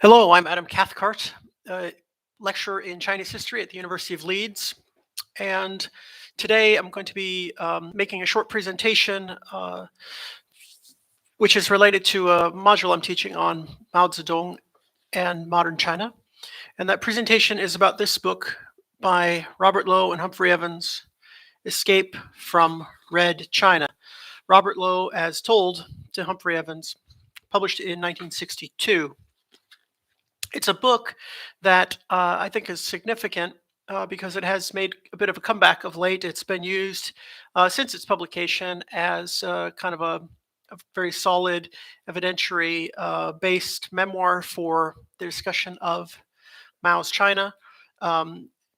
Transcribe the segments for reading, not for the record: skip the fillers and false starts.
Hello, I'm Adam Cathcart, lecturer in Chinese history at the University of Leeds. And today I'm going to be making a short presentation which is related to a module I'm teaching on Mao Zedong and modern China. And that presentation is about this book by Robert Loh and Humphrey Evans, Escape from Red China. Robert Loh, as told to Humphrey Evans, published in 1962. It's a book that I think is significant because it has made a bit of a comeback of late. It's been used since its publication as kind of a very solid evidentiary based memoir for the discussion of Mao's China,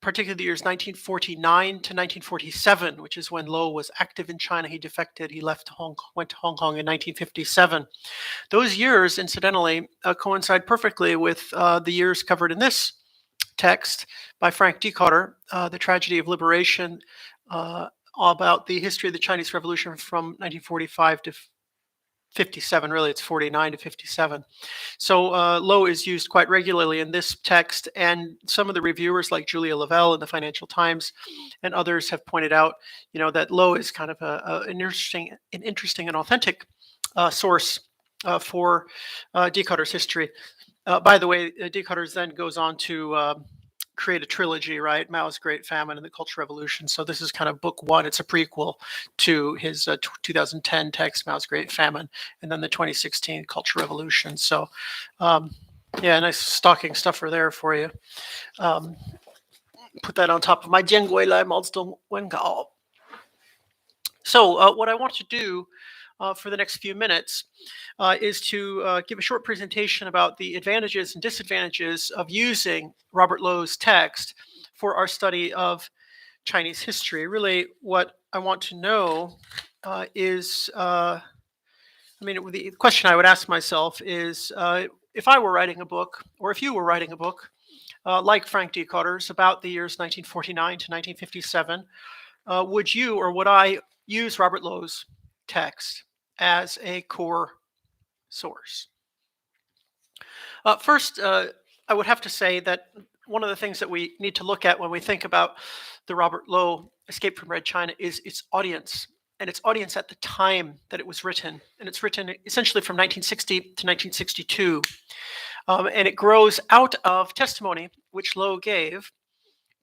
particularly the years 1949 to 1947, which is when Loh was active in China. He defected, he went to Hong Kong in 1957. Those years, incidentally, coincide perfectly with the years covered in this text by Frank Dikötter, The Tragedy of Liberation, about the history of the Chinese Revolution from 1945 to 57. Really, it's 49 to 57. So Loh is used quite regularly in this text, and some of the reviewers, like Julia Lavelle in the Financial Times, and others have pointed out, that Loh is kind of an interesting and authentic source for Dikötter's history. By the way, Dikötter then goes on to create a trilogy, right? Mao's Great Famine and the Cultural Revolution. So this is kind of book one. It's a prequel to his 2010 text, Mao's Great Famine, and then the 2016 Cultural Revolution. So yeah, nice stocking stuffer there for you. Put that on top of my Jiangui Lai Mao Zedong Wengao. So what I want to do for the next few minutes is to give a short presentation about the advantages and disadvantages of using Robert Loh's text for our study of Chinese history. Really, what I want to know is, the question I would ask myself is, if I were writing a book, or if you were writing a book, like Frank Dikötter's about the years 1949 to 1957, would you or would I use Robert Loh's text as a core source? First, I would have to say that one of the things that we need to look at when we think about the Robert Loh Escape from Red China is its audience, and its audience at the time that it was written. And it's written essentially from 1960 to 1962. And it grows out of testimony which Loh gave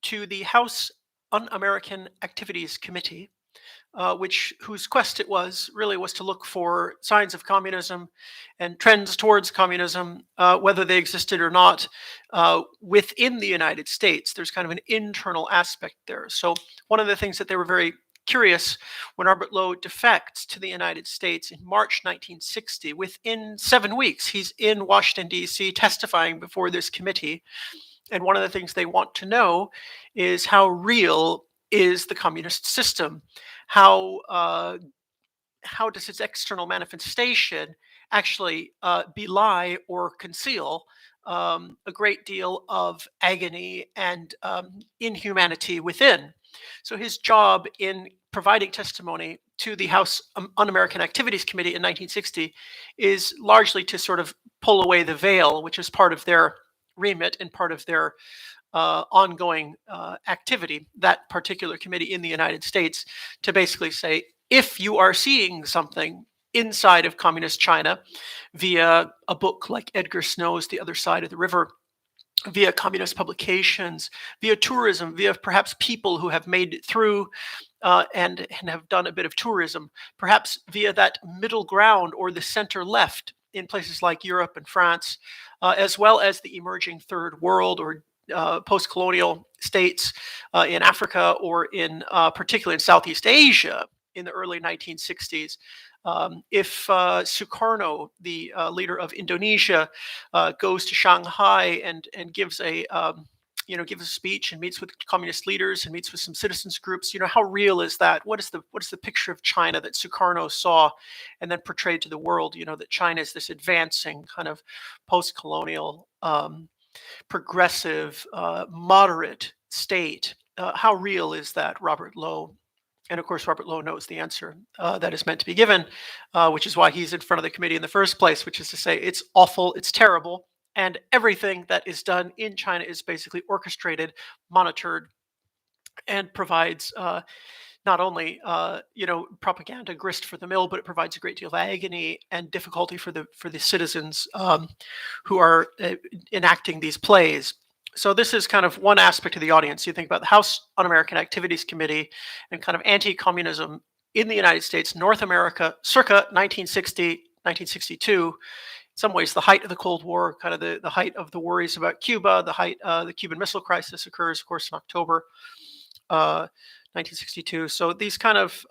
to the House Un-American Activities Committee, whose quest it was to look for signs of communism and trends towards communism, whether they existed or not, within the United States. There's kind of an internal aspect there. So one of the things that they were very curious when Robert Loh defects to the United States in March 1960, within 7 weeks, he's in Washington, D.C., testifying before this committee. And one of the things they want to know is how real is the communist system? How does its external manifestation actually belie or conceal a great deal of agony and inhumanity within? So his job in providing testimony to the House Un-American Activities Committee in 1960 is largely to sort of pull away the veil, which is part of their remit and part of their ongoing activity, that particular committee in the United States, to basically say, if you are seeing something inside of communist China via a book like Edgar Snow's The Other Side of the River, via communist publications, via tourism, via perhaps people who have made it through and have done a bit of tourism, perhaps via that middle ground or the center left in places like Europe and France, as well as the emerging third world or post-colonial states in Africa, or in particularly in Southeast Asia in the early 1960s. If Sukarno, the leader of Indonesia, goes to Shanghai and gives a speech and meets with communist leaders and meets with some citizens groups, how real is that? What is the picture of China that Sukarno saw and then portrayed to the world? That China is this advancing kind of post-colonial, progressive, moderate state. How real is that, Robert Loh? And of course, Robert Loh knows the answer that is meant to be given, which is why he's in front of the committee in the first place, which is to say, it's awful, it's terrible, And everything that is done in China is basically orchestrated, monitored, and provides not only propaganda grist for the mill, but it provides a great deal of agony and difficulty for the citizens who are enacting these plays. So this is kind of one aspect of the audience. You think about the House Un-American Activities Committee and kind of anti-communism in the United States, North America, circa 1960, 1962. In some ways, the height of the Cold War, kind of the height of the worries about Cuba, the Cuban Missile Crisis occurs, of course, in October 1962. So these kind of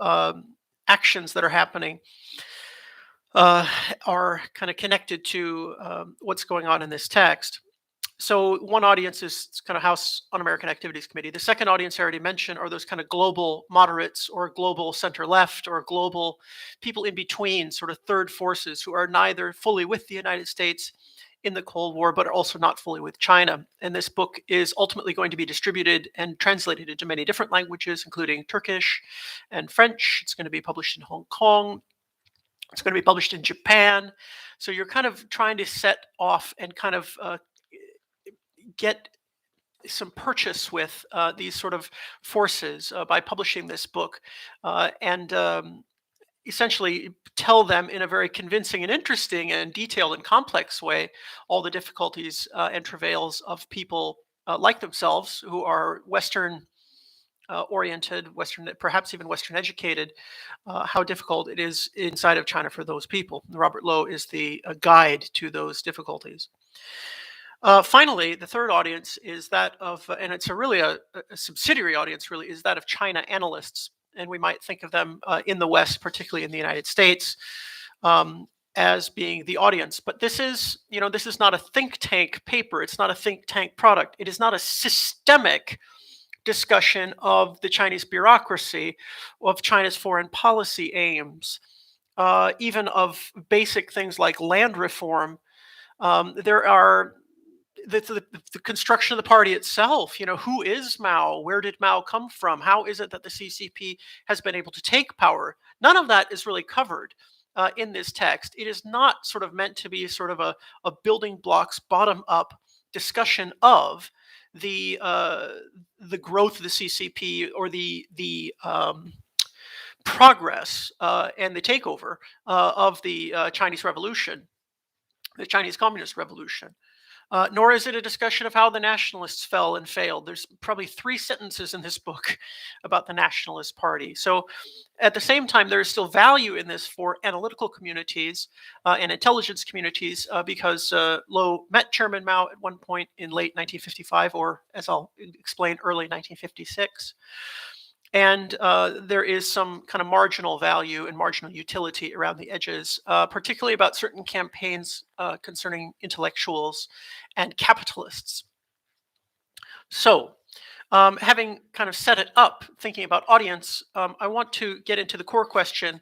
actions that are happening are kind of connected to what's going on in this text. So one audience is kind of House Un-American Activities Committee. The second audience I already mentioned are those kind of global moderates or global center left or global people in between, sort of third forces who are neither fully with the United States in the Cold War, but are also not fully with China. And this book is ultimately going to be distributed and translated into many different languages, including Turkish and French. It's going to be published in Hong Kong. It's going to be published in Japan. So you're kind of trying to set off and kind of get some purchase with these sort of forces by publishing this book and essentially tell them in a very convincing and interesting and detailed and complex way all the difficulties and travails of people like themselves who are Western oriented, Western, perhaps even Western educated, how difficult it is inside of China for those people. Robert Loh is the guide to those difficulties. Finally, the third audience is that of, and it's really a subsidiary audience, really, is that of China analysts. And we might think of them in the West, particularly in the United States, as being the audience. But this is not a think tank paper. It's not a think tank product. It is not a systemic discussion of the Chinese bureaucracy, of China's foreign policy aims, even of basic things like land reform. There are the construction of the party itself. Who is Mao? Where did Mao come from? How is it that the CCP has been able to take power? None of that is really covered in this text. It is not sort of meant to be sort of a building blocks, bottom up discussion of the growth of the CCP or the progress and the takeover of the Chinese Revolution, the Chinese Communist Revolution. Nor is it a discussion of how the nationalists fell and failed. There's probably 3 sentences in this book about the Nationalist Party. So at the same time, there is still value in this for analytical communities and intelligence communities because Loh met Chairman Mao at one point in late 1955, or as I'll explain, early 1956. And there is some kind of marginal value and marginal utility around the edges, particularly about certain campaigns concerning intellectuals and capitalists. So, having kind of set it up, thinking about audience, I want to get into the core question,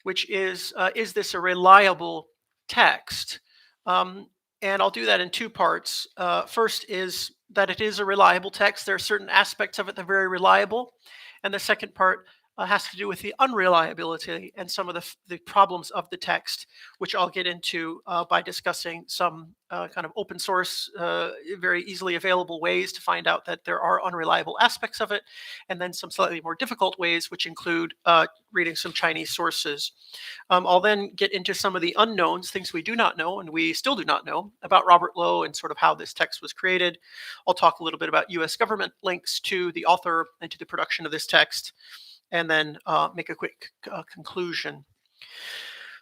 which is this a reliable text? And I'll do that in 2 parts. First is that it is a reliable text. There are certain aspects of it that are very reliable. And the second part has to do with the unreliability and some of the problems of the text, which I'll get into by discussing some kind of open source, very easily available ways to find out that there are unreliable aspects of it, and then some slightly more difficult ways, which include reading some Chinese sources. I'll then get into some of the unknowns, things we do not know, and we still do not know about Robert Loh and sort of how this text was created. I'll talk a little bit about US government links to the author and to the production of this text, and then make a quick conclusion.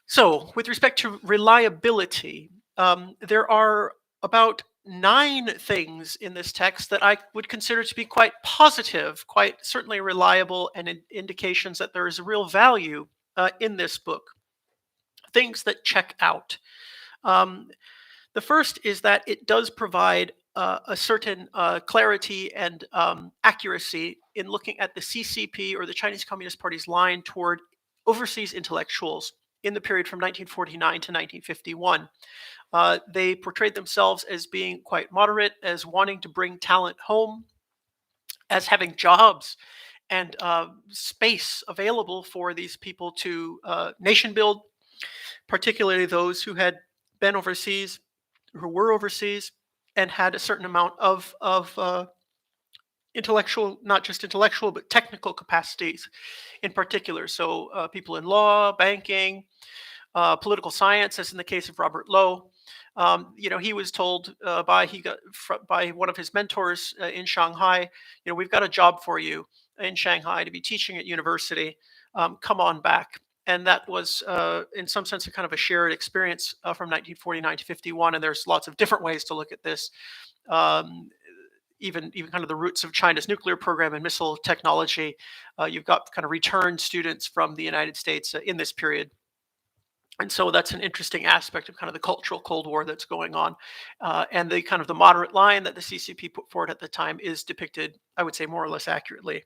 So, with respect to reliability, there are about 9 things in this text that I would consider to be quite positive, quite certainly reliable, and indications that there is a real value in this book. Things that check out. The first is that it does provide a certain clarity and accuracy in looking at the CCP or the Chinese Communist Party's line toward overseas intellectuals in the period from 1949 to 1951. They portrayed themselves as being quite moderate, as wanting to bring talent home, as having jobs and space available for these people to nation build, particularly those who had been overseas who were overseas and had a certain amount of intellectual, not just intellectual, but technical capacities in particular. So people in law, banking, political science, as in the case of Robert Loh. He was told by one of his mentors in Shanghai, we've got a job for you in Shanghai to be teaching at university. Come on back. And that was, in some sense, a kind of a shared experience from 1949 to 51. And there's lots of different ways to look at this. Um, even kind of the roots of China's nuclear program and missile technology. You've got kind of returned students from the United States in this period. And so that's an interesting aspect of kind of the cultural Cold War that's going on. And the kind of the moderate line that the CCP put forward at the time is depicted, I would say, more or less accurately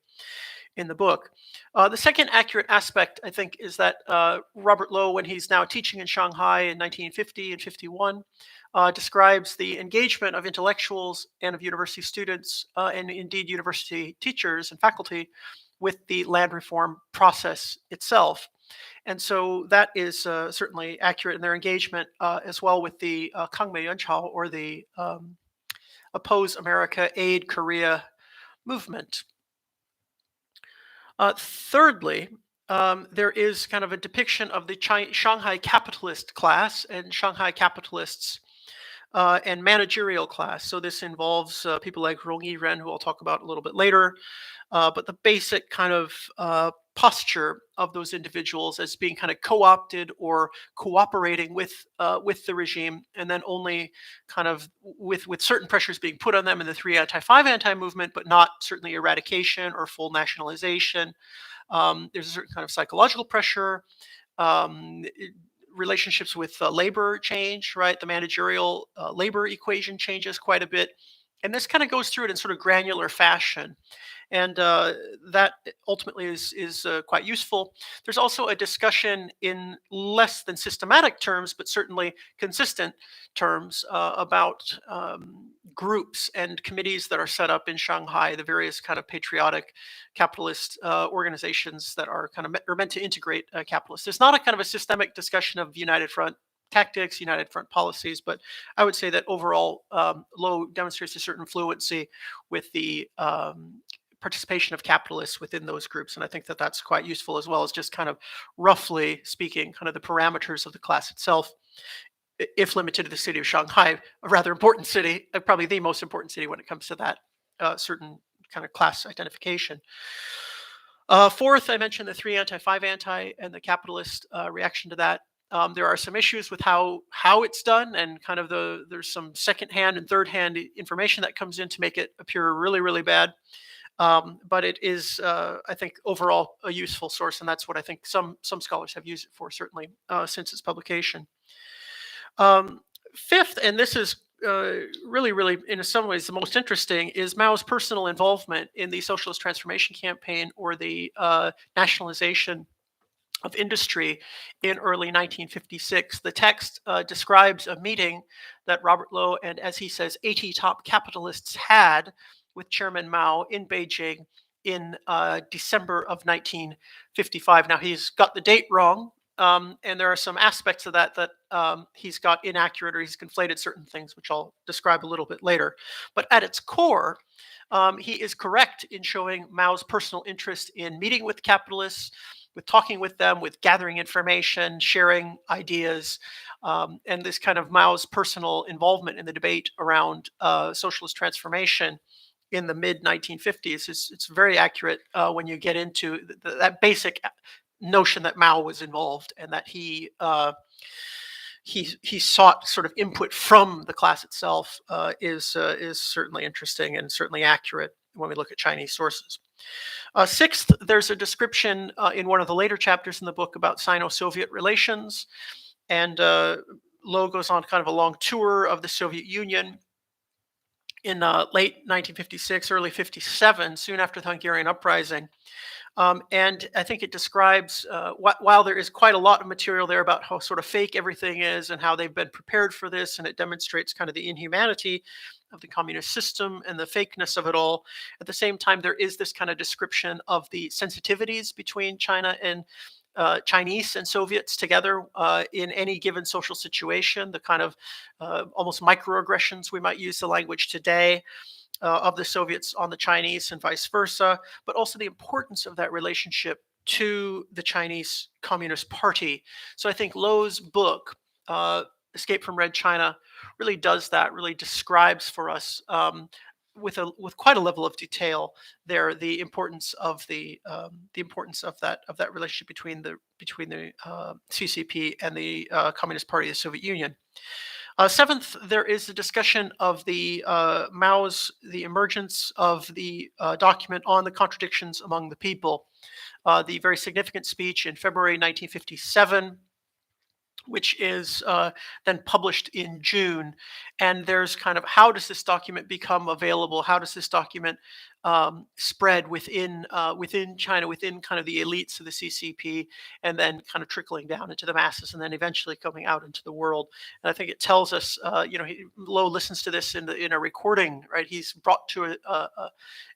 in the book. The second accurate aspect, I think, is that Robert Loh, when he's now teaching in Shanghai in 1950 and 51, describes the engagement of intellectuals and of university students, and indeed university teachers and faculty, with the land reform process itself. And so that is certainly accurate in their engagement as well with the Kangmei Yuanchao, or the Oppose America, Aid Korea movement. Thirdly, there is kind of a depiction of the Shanghai capitalist class and Shanghai capitalists and managerial class. So this involves people like Rong Yiren, who I'll talk about a little bit later, but the basic kind of posture of those individuals as being kind of co-opted or cooperating with the regime, and then only kind of with certain pressures being put on them in the 3 anti-5 anti-movement, but not certainly eradication or full nationalization. There's a certain kind of psychological pressure. Relationships with labor change, right? The managerial labor equation changes quite a bit. And this kind of goes through it in sort of granular fashion. And that ultimately is quite useful. There's also a discussion in less than systematic terms, but certainly consistent terms about groups and committees that are set up in Shanghai, the various kind of patriotic capitalist organizations that are kind of are meant to integrate capitalists. It's not a kind of a systemic discussion of United Front tactics, United Front policies, but I would say that overall, Loh demonstrates a certain fluency with the participation of capitalists within those groups. And I think that that's quite useful, as well as just kind of roughly speaking, kind of the parameters of the class itself, if limited to the city of Shanghai, a rather important city, probably the most important city when it comes to that certain kind of class identification. Fourth, I mentioned the 3 anti-5 anti and the capitalist reaction to that. There are some issues with how it's done, and kind of there's some secondhand and third-hand information that comes in to make it appear really, really bad. But it is, I think, overall a useful source, and that's what I think some scholars have used it for, certainly since its publication. Fifth, and this is really, really, in some ways, the most interesting, is Mao's personal involvement in the Socialist Transformation Campaign, or the nationalization of industry in early 1956. The text describes a meeting that Robert Loh and, as he says, 80 top capitalists had with Chairman Mao in Beijing in December of 1955. Now, he's got the date wrong, and there are some aspects of that he's got inaccurate, or he's conflated certain things, which I'll describe a little bit later. But at its core, he is correct in showing Mao's personal interest in meeting with capitalists, with talking with them, with gathering information, sharing ideas, and this kind of Mao's personal involvement in the debate around socialist transformation in the mid 1950s. It's very accurate when you get into that basic notion that Mao was involved, and that he sought sort of input from the class itself is certainly interesting and certainly accurate when we look at Chinese sources. Sixth, there's a description in one of the later chapters in the book about Sino-Soviet relations, and Loh goes on kind of a long tour of the Soviet Union in late 1956, early 57, soon after the Hungarian uprising. And I think it describes, while there is quite a lot of material there about how sort of fake everything is and how they've been prepared for this, and it demonstrates kind of the inhumanity of the communist system and the fakeness of it all. At the same time, there is this kind of description of the sensitivities between China and Chinese and Soviets together in any given social situation, the kind of almost microaggressions we might use the language today of the Soviets on the Chinese and vice versa, but also the importance of that relationship to the Chinese Communist Party. So I think Loh's book, Escape from Red China, really does that, really describes for us. With quite a level of detail there, the importance of the importance of that relationship between the CCP and the Communist Party of the Soviet Union. Seventh, there is a discussion of the emergence of the document on the contradictions among the people, the very significant speech in February 1957, which is then published in June. And there's kind of, how does this document become available? How does this document spread within China, within kind of the elites of the CCP, and then kind of trickling down into the masses, and then eventually coming out into the world? And I think it tells us, Low listens to this in a recording, right? He's brought to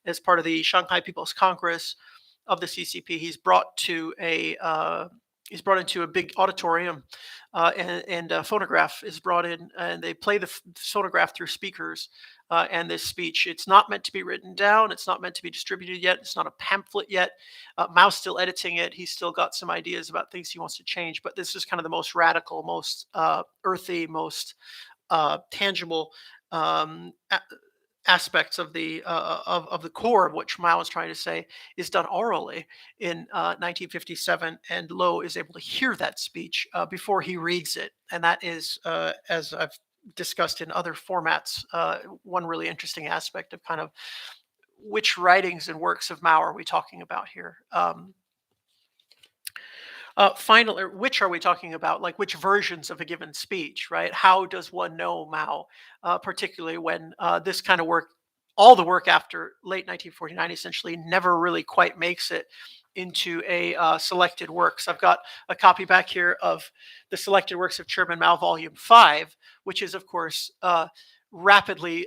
as part of the Shanghai People's Congress of the CCP. He's brought into a big auditorium, and a phonograph is brought in, and they play the phonograph through speakers. And this speech, it's not meant to be written down. It's not meant to be distributed yet. It's not a pamphlet yet. Mao's still editing it. He's still got some ideas about things he wants to change. But this is kind of the most radical, most earthy, most tangible aspects of the core of what Mao is trying to say is done orally in 1957, and Low is able to hear that speech before he reads it, and that is, as I've discussed in other formats, one really interesting aspect of kind of which writings and works of Mao are we talking about here. Finally, which are we talking about? Like, which versions of a given speech, right? How does one know Mao, particularly when this kind of work, all the work after late 1949, essentially never really quite makes it into a selected works. I've got a copy back here of the selected works of Chairman Mao, Volume 5, which is, of course, rapidly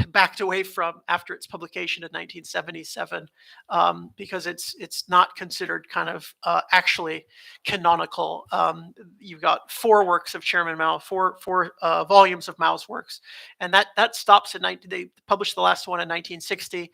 backed away from after its publication in 1977, because it's not considered kind of actually canonical. You've got four works of Chairman Mao, four volumes of Mao's works, and that stops at 19. They published the last one in 1960.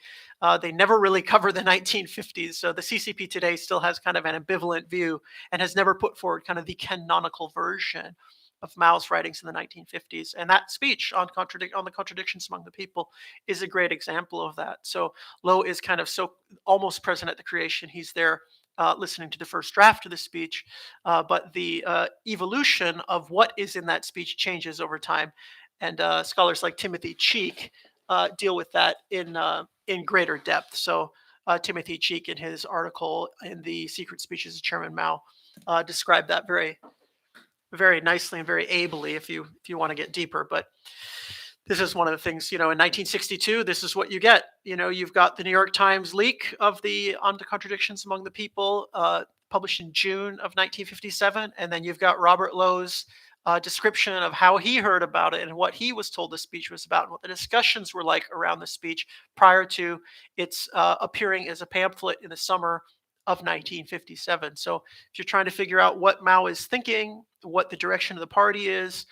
They never really cover the 1950s, so the CCP today still has kind of an ambivalent view and has never put forward kind of the canonical version of Mao's writings in the 1950s. And that speech on the contradictions among the people is a great example of that. So Low is kind of so almost present at the creation. He's there listening to the first draft of the speech, but the evolution of what is in that speech changes over time. And scholars like Timothy Cheek deal with that in greater depth. So Timothy Cheek, in his article in the Secret Speeches of Chairman Mao, described that very nicely and very ably if you want to get deeper. But this is one of the things, in 1962, this is what you get. You've got the New York Times leak of on the contradictions among the people, published in June of 1957, and then you've got Robert Loh's description of how he heard about it and what he was told the speech was about, and what the discussions were like around the speech prior to its appearing as a pamphlet in the summer of 1957. So if you're trying to figure out what Mao is thinking, what the direction of the party is,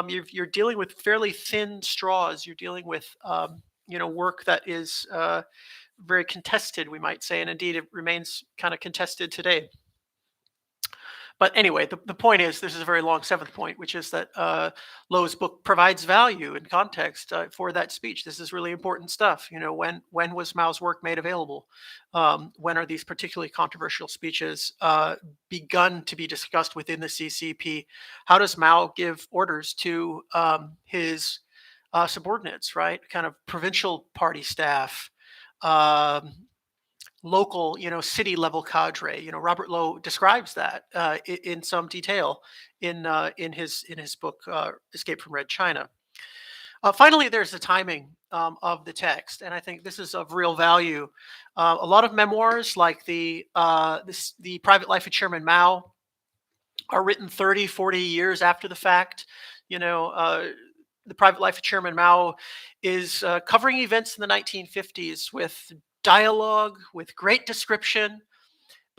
you're dealing with fairly thin straws. You're dealing with work that is very contested, we might say, and indeed it remains kind of contested today. But anyway, the point is, this is a very long seventh point, which is that Loh's book provides value and context for that speech. This is really important stuff. When was Mao's work made available? When are these particularly controversial speeches begun to be discussed within the CCP? How does Mao give orders to his subordinates, right? Kind of provincial party staff, local, city level cadre. Robert Loh describes that in some detail in his book Escape from Red China. Finally, there's the timing of the text, and I think this is of real value. A lot of memoirs, like the Private Life of Chairman Mao, are written 30, 40 years after the fact. The Private Life of Chairman Mao is covering events in the 1950s with dialogue, with great description,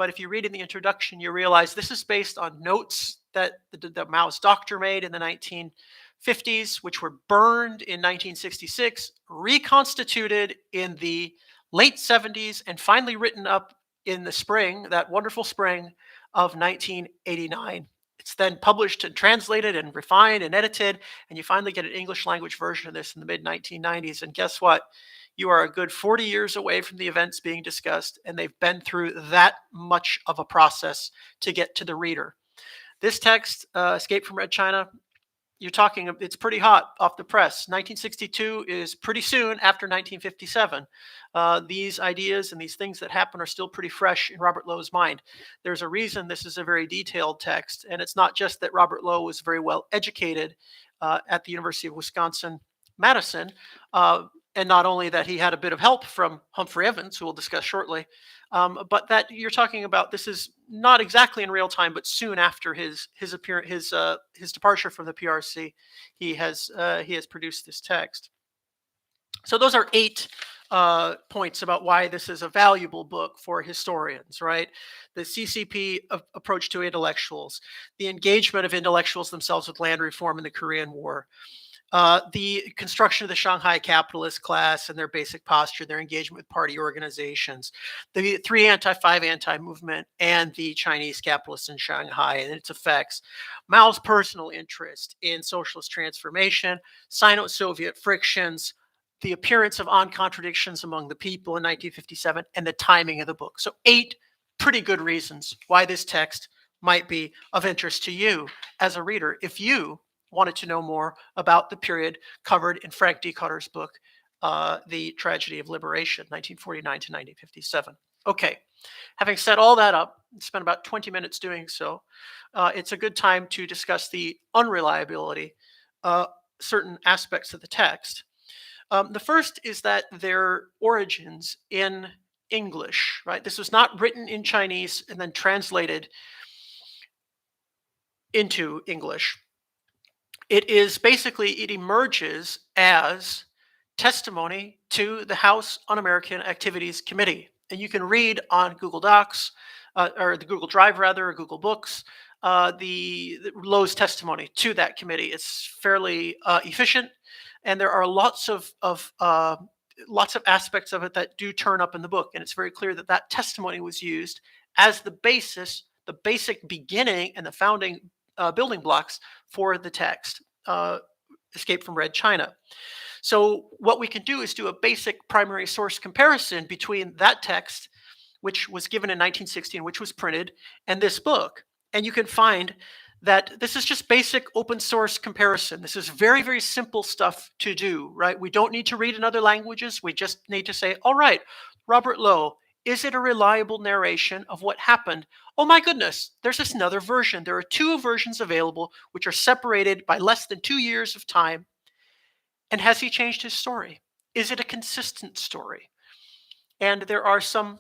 but if you read in the introduction, you realize this is based on notes that Mao's doctor made in the 1950s, which were burned in 1966, reconstituted in the late 70s, and finally written up in the spring, that wonderful spring of 1989. It's then published and translated and refined and edited, and you finally get an English language version of this in the mid 1990s. And guess what? You are a good 40 years away from the events being discussed, and they've been through that much of a process to get to the reader. This text, Escape from Red China, you're talking, it's pretty hot off the press. 1962 is pretty soon after 1957. These ideas and these things that happen are still pretty fresh in Robert Loh's mind. There's a reason this is a very detailed text, and it's not just that Robert Loh was very well educated at the University of Wisconsin-Madison, and not only that he had a bit of help from Humphrey Evans, who we'll discuss shortly, but that you're talking about, this is not exactly in real time, but soon after his departure from the PRC, he has produced this text. So those are 8 points about why this is a valuable book for historians, right? The CCP approach to intellectuals, the engagement of intellectuals themselves with land reform in the Korean War, the construction of the Shanghai capitalist class and their basic posture, their engagement with party organizations, the 3 anti-5 anti-movement, and the Chinese capitalists in Shanghai and its effects, Mao's personal interest in socialist transformation, Sino-Soviet frictions, the appearance of contradictions among the people in 1957, and the timing of the book. So 8 pretty good reasons why this text might be of interest to you as a reader if you wanted to know more about the period covered in Frank D. Cutter's book, The Tragedy of Liberation, 1949 to 1957. Okay, having set all that up, spent about 20 minutes doing so, it's a good time to discuss the unreliability, certain aspects of the text. The first is that their origins in English, right? This was not written in Chinese and then translated into English. It is basically, it emerges as testimony to the House Un-American Activities Committee. And you can read on Google Docs, or the Google Drive rather, or Google Books, the Loh's testimony to that committee. It's fairly efficient, and there are lots of aspects of it that do turn up in the book. And it's very clear that that testimony was used as the basis, the basic beginning, and the founding building blocks for the text, Escape from Red China. So what we can do is do a basic primary source comparison between that text, which was given in 1916, which was printed, and this book. And you can find that this is just basic open source comparison. This is very, very simple stuff to do, right? We don't need to read in other languages. We just need to say, all right, Robert Loh, is it a reliable narration of what happened? Oh my goodness, there's this another version. There are 2 versions available, which are separated by less than 2 years of time. And has he changed his story? Is it a consistent story? And there are some,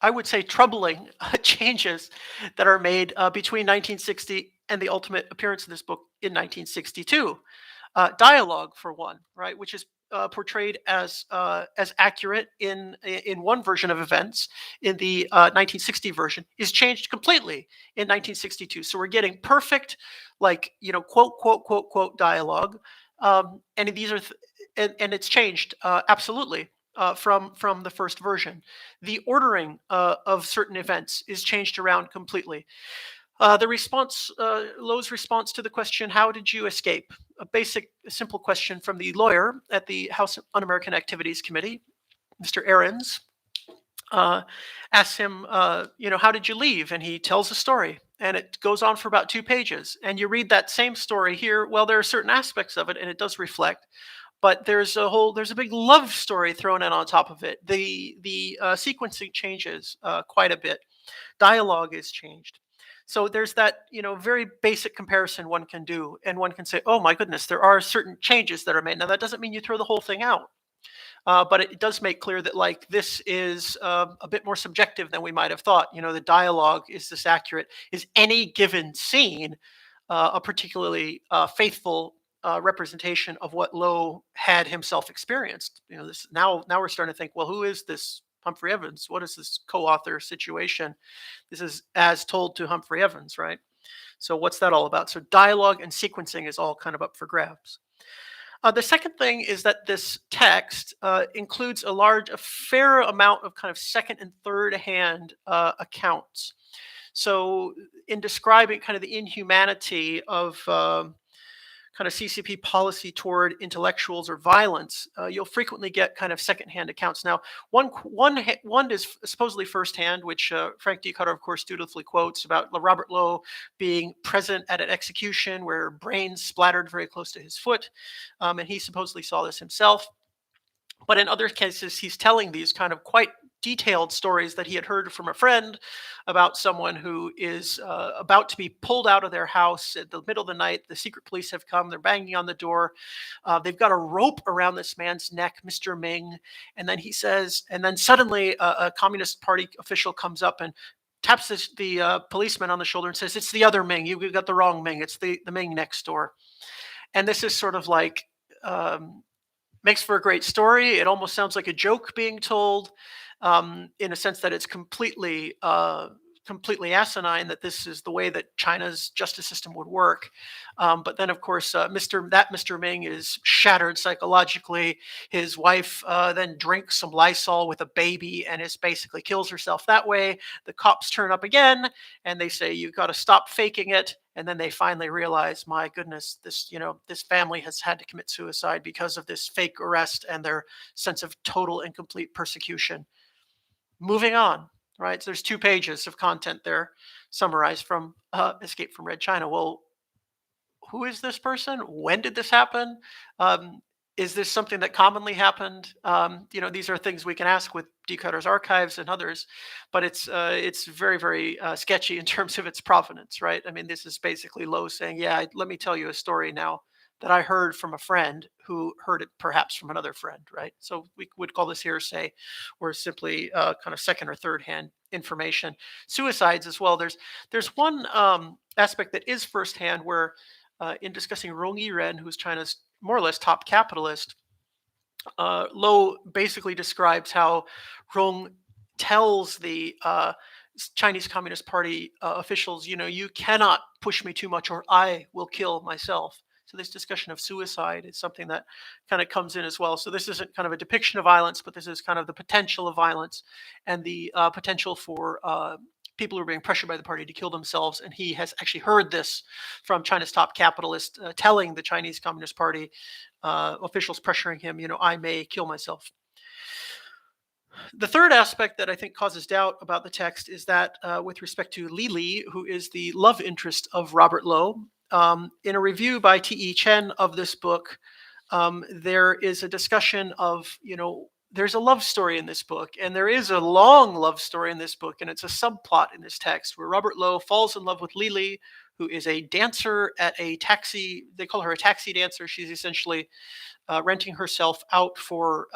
I would say, troubling changes that are made between 1960 and the ultimate appearance of this book in 1962. Dialogue, for one, right, which is portrayed as accurate in one version of events in the 1960 version, is changed completely in 1962. So we're getting perfect, like, quote, quote, quote, quote dialogue, and these are and it's changed absolutely from the first version. The ordering of certain events is changed around completely. The response, Loh's response to the question, how did you escape? A basic, simple question from the lawyer at the House Un-American Activities Committee, Mr. Ahrens, asks him, how did you leave? And he tells a story, and it goes on for about 2 pages. And you read that same story here. Well, there are certain aspects of it, and it does reflect, but there's a big love story thrown in on top of it. The sequencing changes quite a bit. Dialogue is changed. So there's that, very basic comparison one can do, and one can say, oh my goodness, there are certain changes that are made. Now that doesn't mean you throw the whole thing out, but it does make clear that, like, this is a bit more subjective than we might have thought. The dialogue, is this accurate? Is any given scene a particularly faithful representation of what Loh had himself experienced? This now we're starting to think, well, who is this Humphrey Evans. What is this co-author situation? This is as told to Humphrey Evans, right? So what's that all about? So dialogue and sequencing is all kind of up for grabs. The second thing is that this text includes a fair amount of kind of second and third hand accounts. So, in describing kind of the inhumanity of kind of CCP policy toward intellectuals or violence, you'll frequently get kind of secondhand accounts. Now, one is supposedly firsthand, which Frank D. Cutter, of course, dutifully quotes about Robert Loh being present at an execution where brains splattered very close to his foot, and he supposedly saw this himself. But in other cases, he's telling these kind of quite detailed stories that he had heard from a friend about someone who is about to be pulled out of their house at the middle of the night. The secret police have come. They're banging on the door. They've got a rope around this man's neck, Mr. Ming. And then he says, and then suddenly a Communist Party official comes up and taps the policeman on the shoulder and says, "It's the other Ming. You got the wrong Ming. It's the Ming next door." And this is sort of like, makes for a great story. It almost sounds like a joke being told, in a sense that it's completely asinine that this is the way that China's justice system would work. But then, of course, Mr. Ming is shattered psychologically. His wife then drinks some Lysol with a baby and is basically kills herself that way. The cops turn up again and they say, "You've got to stop faking it." And then they finally realize, my goodness, this family has had to commit suicide because of this fake arrest and their sense of total and complete persecution. Moving on, right? So there's 2 pages of content there summarized from Escape from Red China. Well, who is this person? When did this happen? Um, is this something that commonly happened? These are things we can ask with Decutter's archives and others, but it's very, very sketchy in terms of its provenance, right? I mean, this is basically Lowe saying, "Yeah, let me tell you a story now that I heard from a friend who heard it perhaps from another friend," right? So we would call this hearsay, or simply kind of second or third hand information. Suicides as well. There's one aspect that is firsthand where, in discussing Rong Yiren, who's China's more or less top capitalist, Lowe basically describes how Rong tells the Chinese Communist Party officials, "You cannot push me too much or I will kill myself." So this discussion of suicide is something that kind of comes in as well. So this isn't kind of a depiction of violence, but this is kind of the potential of violence and the potential for people who are being pressured by the party to kill themselves. And he has actually heard this from China's top capitalist, telling the Chinese Communist Party officials pressuring him, "I may kill myself." The third aspect that I think causes doubt about the text is that, with respect to Li, who is the love interest of Robert Lowe, in a review by T.E. Chen of this book, there is a discussion of, there's a love story in this book, and there is a long love story in this book, and it's a subplot in this text where Robert Lowe falls in love with Li, who is a dancer at a taxi. They call her a taxi dancer. She's essentially renting herself out for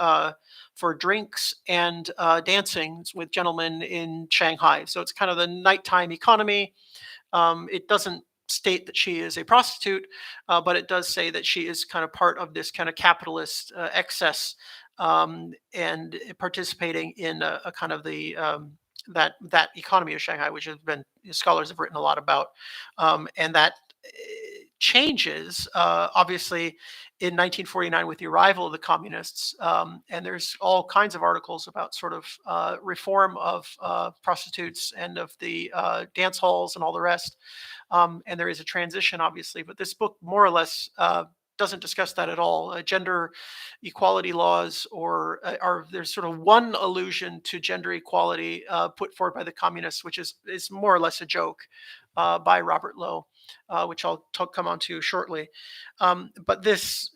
drinks and dancing with gentlemen in Shanghai. So it's kind of the nighttime economy. It doesn't state that she is a prostitute, but it does say that she is kind of part of this kind of capitalist excess, and participating in a kind of the that economy of Shanghai, which has been scholars have written a lot about, and that changes obviously in 1949 with the arrival of the communists, and there's all kinds of articles about sort of reform of prostitutes and of the dance halls and all the rest, and there is a transition obviously, but this book more or less doesn't discuss that at all. Gender equality laws, or there's sort of one allusion to gender equality put forward by the communists, which is more or less a joke by Robert Lowe, which I'll come on to shortly. But this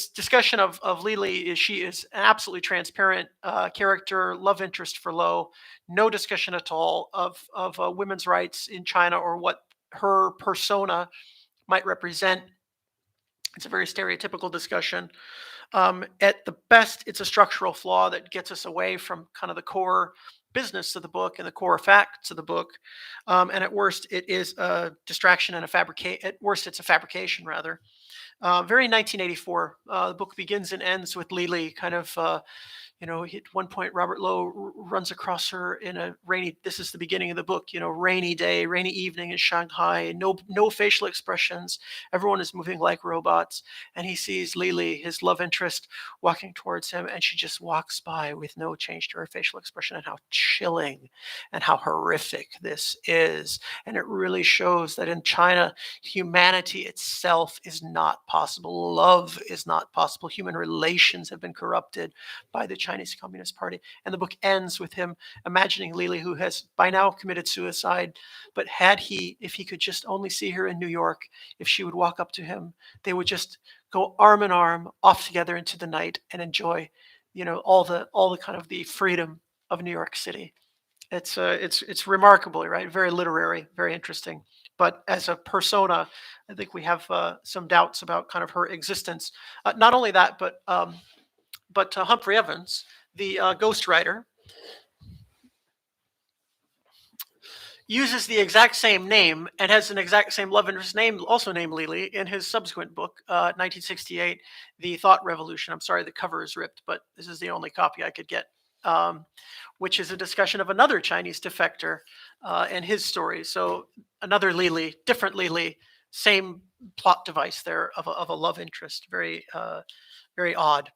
discussion of Li she is an absolutely transparent character, love interest for Lowe. No discussion at all of women's rights in China or what her persona might represent. It's a very stereotypical discussion. At the best, it's a structural flaw that gets us away from kind of the core business of the book and the core facts of the book. And at worst, it is a distraction and a fabricate. At worst, it's a fabrication rather. Very 1984. The book begins and ends with Li kind of, At one point, Robert Lowe runs across her in a rainy. This is the beginning of the book. Rainy day, rainy evening in Shanghai. No facial expressions. Everyone is moving like robots, and he sees Lily, his love interest, walking towards him, and she just walks by with no change to her facial expression. And how chilling and how horrific this is. And it really shows that in China, humanity itself is not possible. Love is not possible. Human relations have been corrupted by the Chinese Communist Party. And the book ends with him imagining Lily, who has by now committed suicide. But if he could just only see her in New York, if she would walk up to him, they would just go arm in arm off together into the night and enjoy, all the kind of the freedom of New York City. It's remarkable, right? Very literary, very interesting. But as a persona, I think we have some doubts about kind of her existence. Not only that, but Humphrey Evans, the ghostwriter, uses the exact same name and has an exact same love interest name, also named Lily, in his subsequent book, 1968, The Thought Revolution. I'm sorry the cover is ripped, but this is the only copy I could get, which is a discussion of another Chinese defector and his story. So another Lily, different Lily, same plot device there of a love interest. Very odd.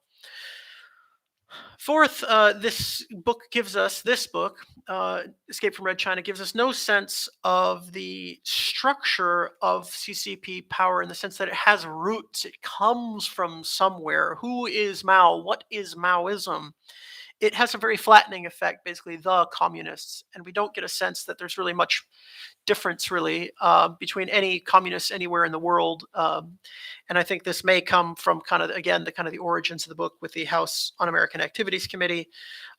Fourth, this book, Escape from Red China, gives us no sense of the structure of CCP power in the sense that it has roots. It comes from somewhere. Who is Mao? What is Maoism? It has a very flattening effect, basically, the communists. And we don't get a sense that there's really much difference really between any communists anywhere in the world. And I think this may come from kind of, again, the origins of the book with the House Un-American Activities Committee.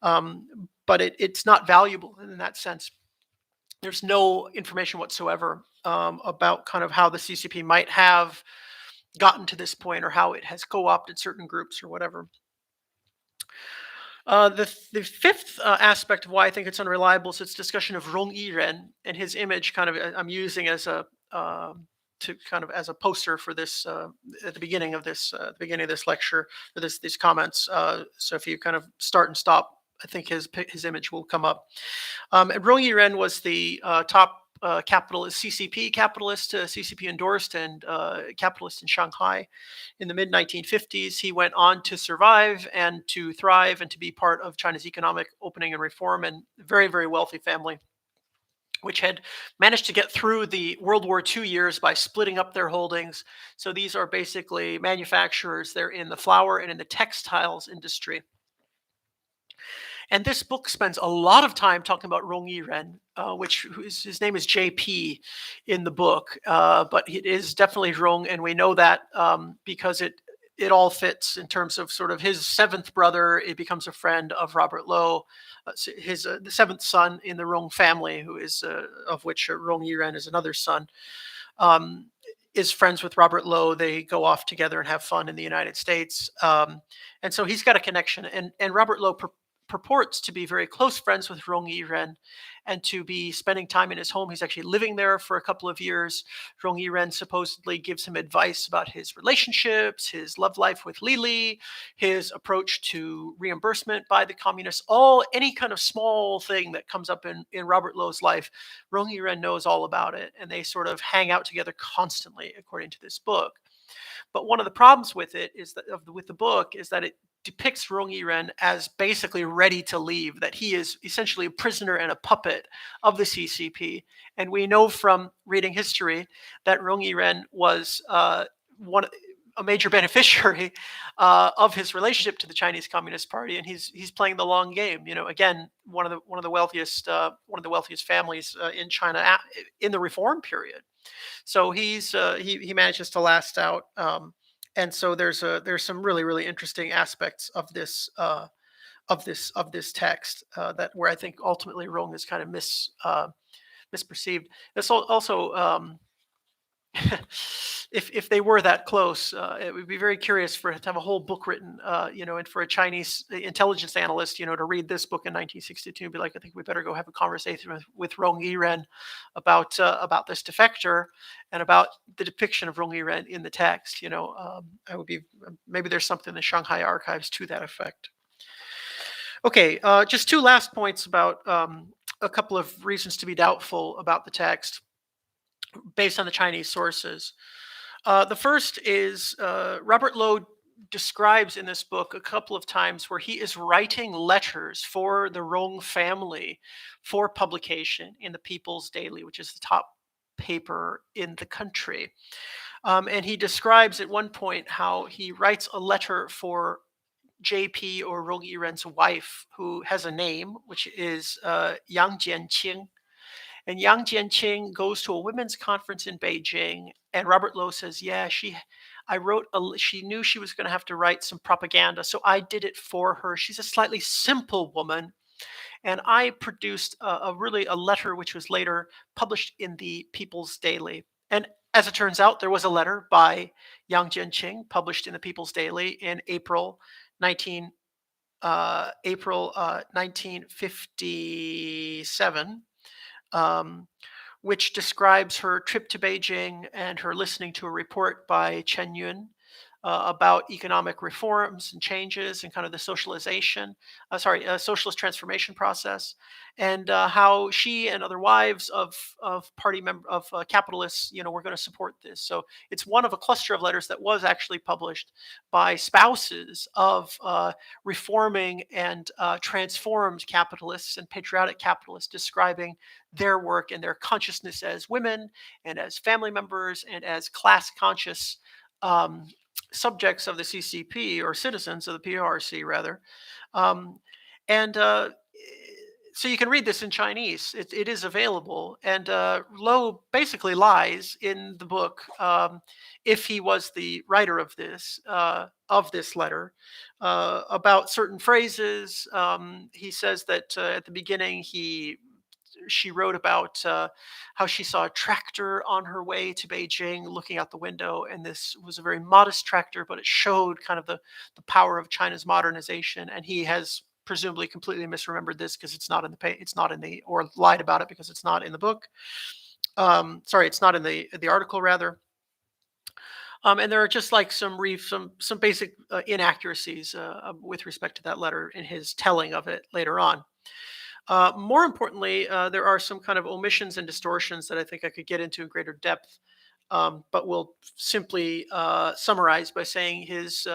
But it's not valuable in that sense. There's no information whatsoever about kind of how the CCP might have gotten to this point or how it has co-opted certain groups or whatever. The fifth aspect of why I think it's unreliable is its discussion of Rong Yiren and his image. Kind of, I'm using as a to kind of as a poster for this at the beginning of this lecture for these comments. So if you kind of start and stop, I think his image will come up. And Rong Yiren was the top capitalist, CCP capitalist, CCP endorsed and capitalist in Shanghai in the mid 1950s. He went on to survive and to thrive and to be part of China's economic opening and reform, and very, very wealthy family, which had managed to get through the World War II years by splitting up their holdings. So these are basically manufacturers. They're in the flour and in the textiles industry. And this book spends a lot of time talking about Rong Yiren, his name is JP in the book, but it is definitely Rong, and we know that because it all fits in terms of sort of his seventh brother. It becomes a friend of Robert Loh, the seventh son in the Rong family, who is of which Rong Yiren is another son. Is friends with Robert Loh. They go off together and have fun in the United States, and so he's got a connection. And Robert Loh purports to be very close friends with Rong Yiren and to be spending time in his home. He's actually living there for a couple of years. Rong Yiren supposedly gives him advice about his relationships, his love life with Lily, his approach to reimbursement by the communists, any kind of small thing that comes up in Robert Loh's life. Rong Yiren knows all about it, and they sort of hang out together constantly, according to this book. But one of the problems with it with the book is that it depicts Rong Yiren as basically ready to leave, that he is essentially a prisoner and a puppet of the CCP. And we know from reading history that Rong Yiren was a major beneficiary of his relationship to the Chinese Communist Party, and he's playing the long game. Again, one of the wealthiest families in China in the reform period. So he manages to last out. And so there's some really, really interesting aspects of this text that where I think ultimately Rong is kind of misperceived. This also if they were that close, it would be very curious to have a whole book written, and for a Chinese intelligence analyst, to read this book in 1962 and be like, I think we better go have a conversation with Rong Yiren about this defector and about the depiction of Rong Yiren in the text. I would be maybe there's something in the Shanghai archives to that effect. Okay, just two last points about a couple of reasons to be doubtful about the text based on the Chinese sources. The first is Robert Loh describes in this book a couple of times where he is writing letters for the Rong family for publication in the People's Daily, which is the top paper in the country. And he describes at one point how he writes a letter for JP or Rong Yiren's wife, who has a name, which is Yang Jianqing. And Yang Jianqing goes to a women's conference in Beijing, and Robert Lowe says, "Yeah, she knew she was going to have to write some propaganda, so I did it for her. She's a slightly simple woman, and I produced a letter which was later published in the People's Daily." And as it turns out, there was a letter by Yang Jianqing published in the People's Daily in April 19 1957, um, which describes her trip to Beijing and her listening to a report by Chen Yun about economic reforms and changes and kind of the socialist transformation process, and how she and other wives of capitalists, were going to support this. So it's one of a cluster of letters that was actually published by spouses of reforming and transformed capitalists and patriotic capitalists, describing their work and their consciousness as women and as family members and as class conscious um, subjects of the CCP, or citizens of the PRC rather. Um, and So you can read this in Chinese. It is available. And Lowe basically lies in the book, if he was the writer of this letter, about certain phrases. He says that at the beginning she wrote about how she saw a tractor on her way to Beijing looking out the window. And this was a very modest tractor, but it showed kind of the power of China's modernization. And he has presumably completely misremembered this because it's not in the, or lied about it because it's not in the book. Sorry, it's not in the article rather. And there are just like some basic inaccuracies with respect to that letter in his telling of it later on. More importantly, there are some kind of omissions and distortions that I think I could get into in greater depth, but will simply summarize by saying his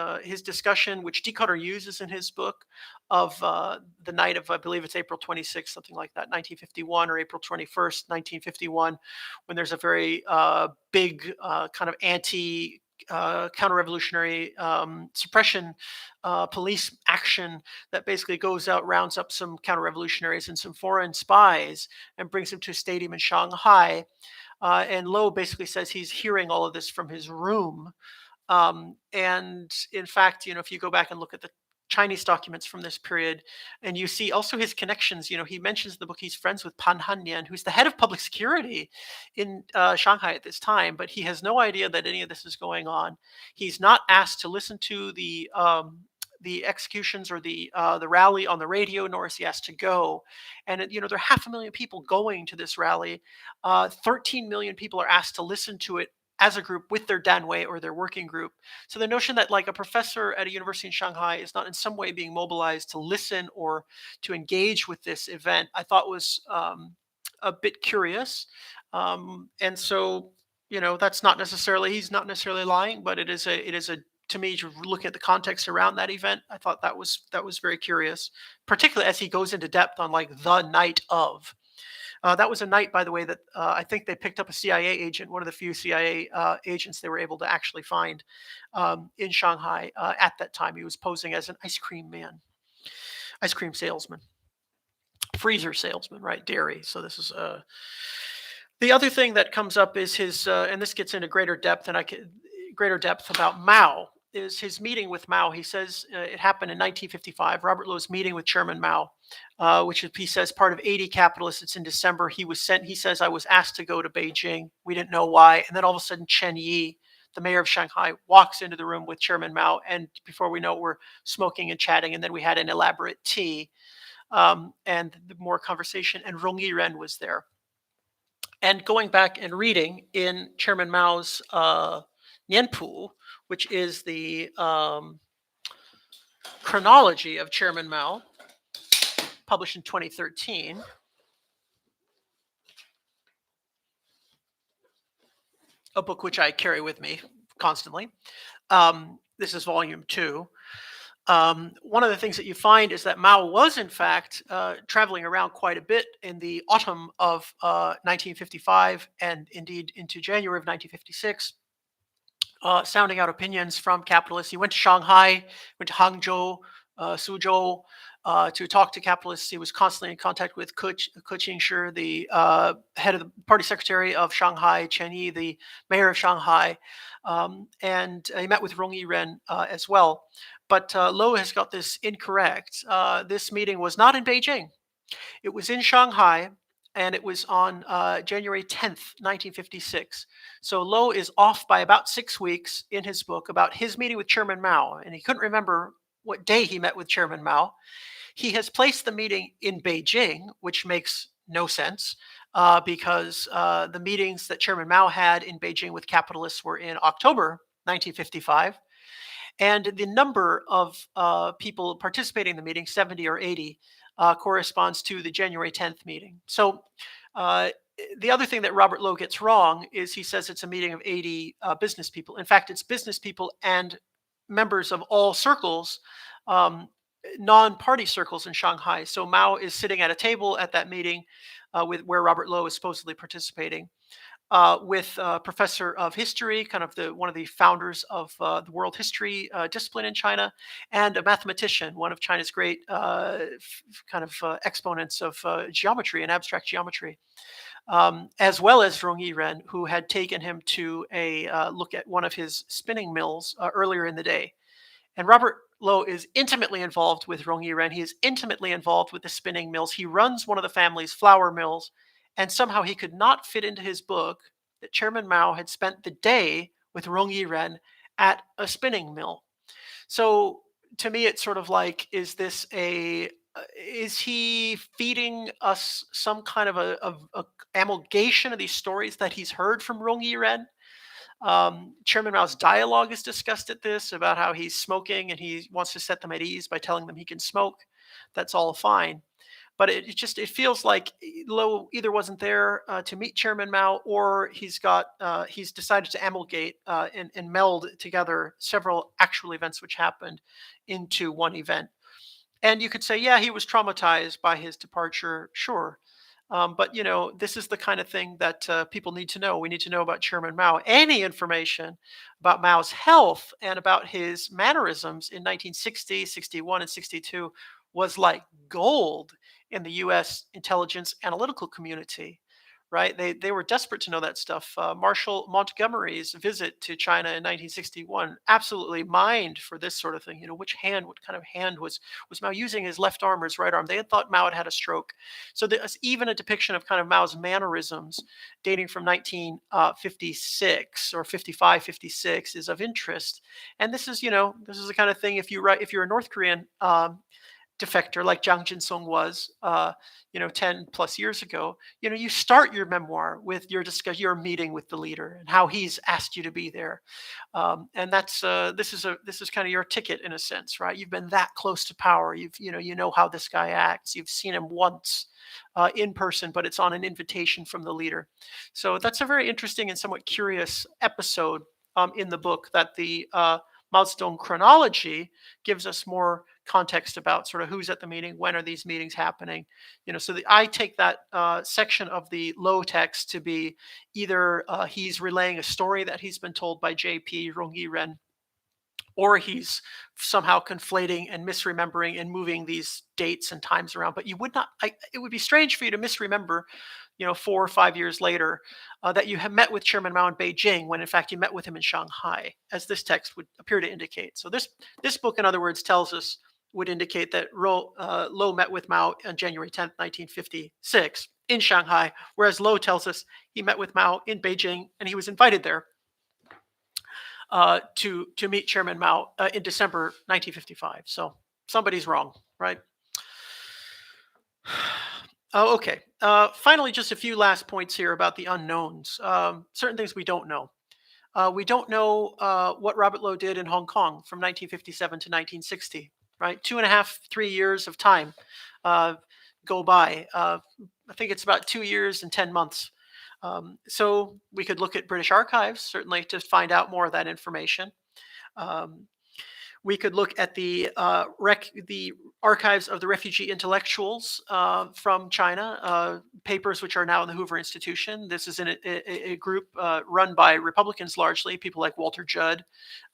discussion, which Decoder uses in his book, of the night of, I believe it's April 26th, something like that, 1951, or April 21st, 1951, when there's a very big kind of anti counter-revolutionary suppression police action that basically goes out, rounds up some counter-revolutionaries and some foreign spies, and brings them to a stadium in Shanghai. And Lowe basically says he's hearing all of this from his room. And in fact, if you go back and look at the Chinese documents from this period, and you see also his connections. He mentions in the book he's friends with Pan Hannian, who's the head of public security in Shanghai at this time, but he has no idea that any of this is going on. He's not asked to listen to the executions or the rally on the radio, nor is he asked to go. And there are 500,000 people going to this rally. 13 million people are asked to listen to it as a group with their danwei, or their working group. So the notion that like a professor at a university in Shanghai is not in some way being mobilized to listen or to engage with this event, I thought was a bit curious. And so, that's not necessarily, he's not necessarily lying, but it is a to me, to look at the context around that event, I thought that was very curious, particularly as he goes into depth on like the night of. That was a night, by the way, that I think they picked up a CIA agent, one of the few CIA agents they were able to actually find in Shanghai at that time. He was posing as an ice cream salesman, freezer salesman, right? Dairy. So this is the other thing that comes up is his, and this gets into greater depth about Mao. Is his meeting with Mao? He says it happened in 1955. Robert Loh's meeting with Chairman Mao, which is, he says, part of 80 capitalists. It's in December. He was sent. He says, I was asked to go to Beijing. We didn't know why. And then all of a sudden, Chen Yi, the mayor of Shanghai, walks into the room with Chairman Mao, and before we know it, we're smoking and chatting. And then we had an elaborate tea and more conversation. And Rong Yiren was there. And going back and reading in Chairman Mao's Nianpu, which is the chronology of Chairman Mao, published in 2013. A book which I carry with me constantly. This is volume 2. One of the things that you find is that Mao was, in fact, traveling around quite a bit in the autumn of 1955 and indeed into January of 1956, sounding out opinions from capitalists. He went to Shanghai, went to Hangzhou, Suzhou, to talk to capitalists. He was constantly in contact with Ke Qingshi, the head of the party secretary of Shanghai, Chen Yi, the mayor of Shanghai, and he met with Rong Yiren as well. But Loh has got this incorrect. This meeting was not in Beijing. It was in Shanghai, and it was on January 10th, 1956. So Loh is off by about 6 weeks in his book about his meeting with Chairman Mao, and he couldn't remember what day he met with Chairman Mao. He has placed the meeting in Beijing, which makes no sense because the meetings that Chairman Mao had in Beijing with capitalists were in October 1955. And the number of people participating in the meeting, 70 or 80, corresponds to the January 10th meeting. So uh, the other thing that Robert Loh gets wrong is he says it's a meeting of 80 business people. In fact, it's business people and members of all circles, um, non-party circles in Shanghai. So Mao is sitting at a table at that meeting with where Robert Loh is supposedly participating with a professor of history, kind of one of the founders of the world history discipline in China, and a mathematician, one of China's great kind of exponents of geometry and abstract geometry, as well as Rong Yiren, who had taken him to a look at one of his spinning mills earlier in the day. And Robert Loh is intimately involved with Rong Yiren. He is intimately involved with the spinning mills. He runs one of the family's flour mills. And somehow he could not fit into his book that Chairman Mao had spent the day with Rong Yiren at a spinning mill. So to me, it's sort of like, is he feeding us some kind of a amalgamation of these stories that he's heard from Rong Yiren? Chairman Mao's dialogue is discussed at this about how he's smoking and he wants to set them at ease by telling them he can smoke. That's all fine. But it feels like Loh either wasn't there to meet Chairman Mao, or he's decided to amalgate and meld together several actual events which happened into one event. And you could say, yeah, he was traumatized by his departure, sure. But this is the kind of thing that people need to know. We need to know about Chairman Mao. Any information about Mao's health and about his mannerisms in 1960, 61, and 62 was like gold in the U.S. intelligence analytical community. Right? They were desperate to know that stuff. Marshall Montgomery's visit to China in 1961 absolutely mined for this sort of thing. What kind of hand was Mao using, his left arm or his right arm? They had thought Mao had had a stroke. So there's even a depiction of kind of Mao's mannerisms dating from 1956 or 55, 56 is of interest. And this is the kind of thing if you're a North Korean defector like Jiang Jinsong was, 10 plus years ago, you start your memoir with your meeting with the leader and how he's asked you to be there. And that's, this is kind of your ticket in a sense, right? You've been that close to power. You know how this guy acts. You've seen him once in person, but it's on an invitation from the leader. So that's a very interesting and somewhat curious episode in the book that the Mao Zedong chronology gives us more context about sort of who's at the meeting, when are these meetings happening. So I take that section of the Loh text to be either he's relaying a story that he's been told by JP Rong Yiren, or he's somehow conflating and misremembering and moving these dates and times around. But it would be strange for you to misremember 4 or 5 years later, that you have met with Chairman Mao in Beijing when in fact you met with him in Shanghai, as this text would appear to indicate. So this book, in other words, would indicate that Loh met with Mao on January 10th, 1956 in Shanghai, whereas Loh tells us he met with Mao in Beijing and he was invited there to meet Chairman Mao in December 1955. So somebody's wrong, right? Oh, okay. Finally, just a few last points here about the unknowns. Certain things we don't know. We don't know what Robert Loh did in Hong Kong from 1957 to 1960, right? 2.5, 3 years of time. go by. I think it's about 2 years and 10 months. So we could look at British archives, certainly, to find out more of that information. Um, we could look at the archives of the refugee intellectuals from China, papers which are now in the Hoover Institution. This is a group run by Republicans largely, people like Walter Judd,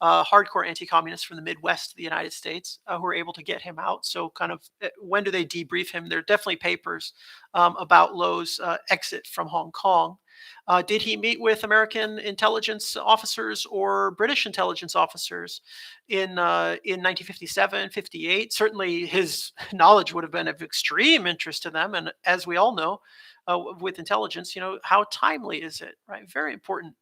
hardcore anti-communists from the Midwest of the United States, who were able to get him out. So, kind of, when do they debrief him? There are definitely papers about Loh's exit from Hong Kong. Did he meet with American intelligence officers or British intelligence officers in 1957, 58? Certainly, his knowledge would have been of extreme interest to them. And as we all know, with intelligence, how timely is it? Right, very important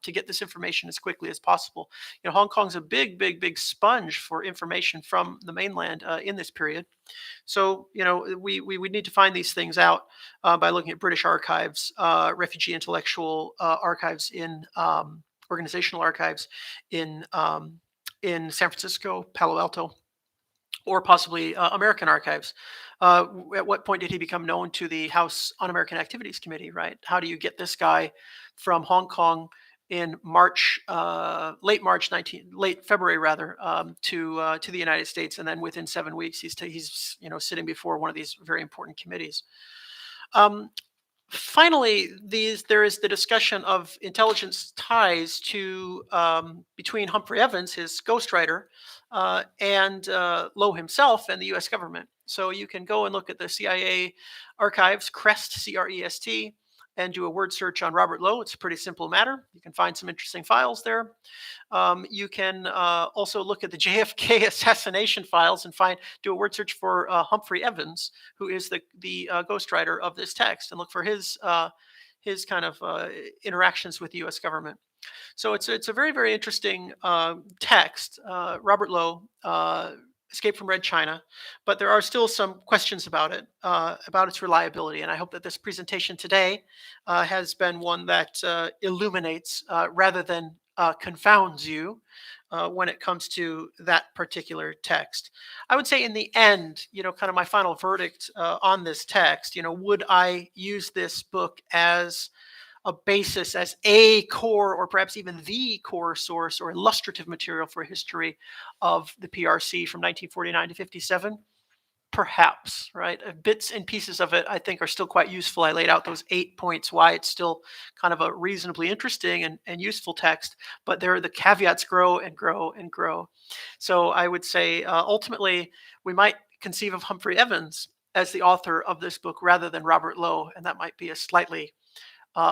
to get this information as quickly as possible. Hong Kong's a big, big, big sponge for information from the mainland in this period. So, we would need to find these things out by looking at British archives, refugee intellectual archives organizational archives in in San Francisco, Palo Alto, or possibly American archives. At what point did he become known to the House Un-American Activities Committee? Right? How do you get this guy from Hong Kong in March, late February rather, to the United States, and then within 7 weeks he's sitting before one of these very important committees. Um, Finally, there is the discussion of intelligence ties to between Humphrey Evans, his ghostwriter, and Lowe himself and the U.S. government. So you can go and look at the CIA archives, CREST, CREST, and do a word search on Robert Lowe. It's a pretty simple matter. You can find some interesting files there. You can also look at the JFK assassination files and do a word search for Humphrey Evans, who is the ghostwriter of this text, and look for his kind of interactions with the U.S. government. So it's a very, very interesting text, Robert Lowe. Escape from Red China, but there are still some questions about its reliability. And I hope that this presentation today has been one that illuminates rather than confounds you when it comes to that particular text. I would say, in the end, kind of my final verdict on this text, would I use this book as a basis, as a core, or perhaps even the core source or illustrative material for history of the PRC from 1949 to 57? Perhaps, right? Bits and pieces of it, I think, are still quite useful. I laid out those 8 points why it's still kind of a reasonably interesting and useful text, but there, the caveats grow and grow and grow. So I would say, ultimately, we might conceive of Humphrey Evans as the author of this book rather than Robert Lowe, and that might be a slightly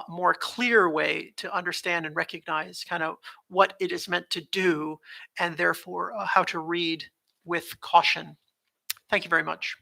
more clear way to understand and recognize kind of what it is meant to do, and therefore how to read with caution. Thank you very much.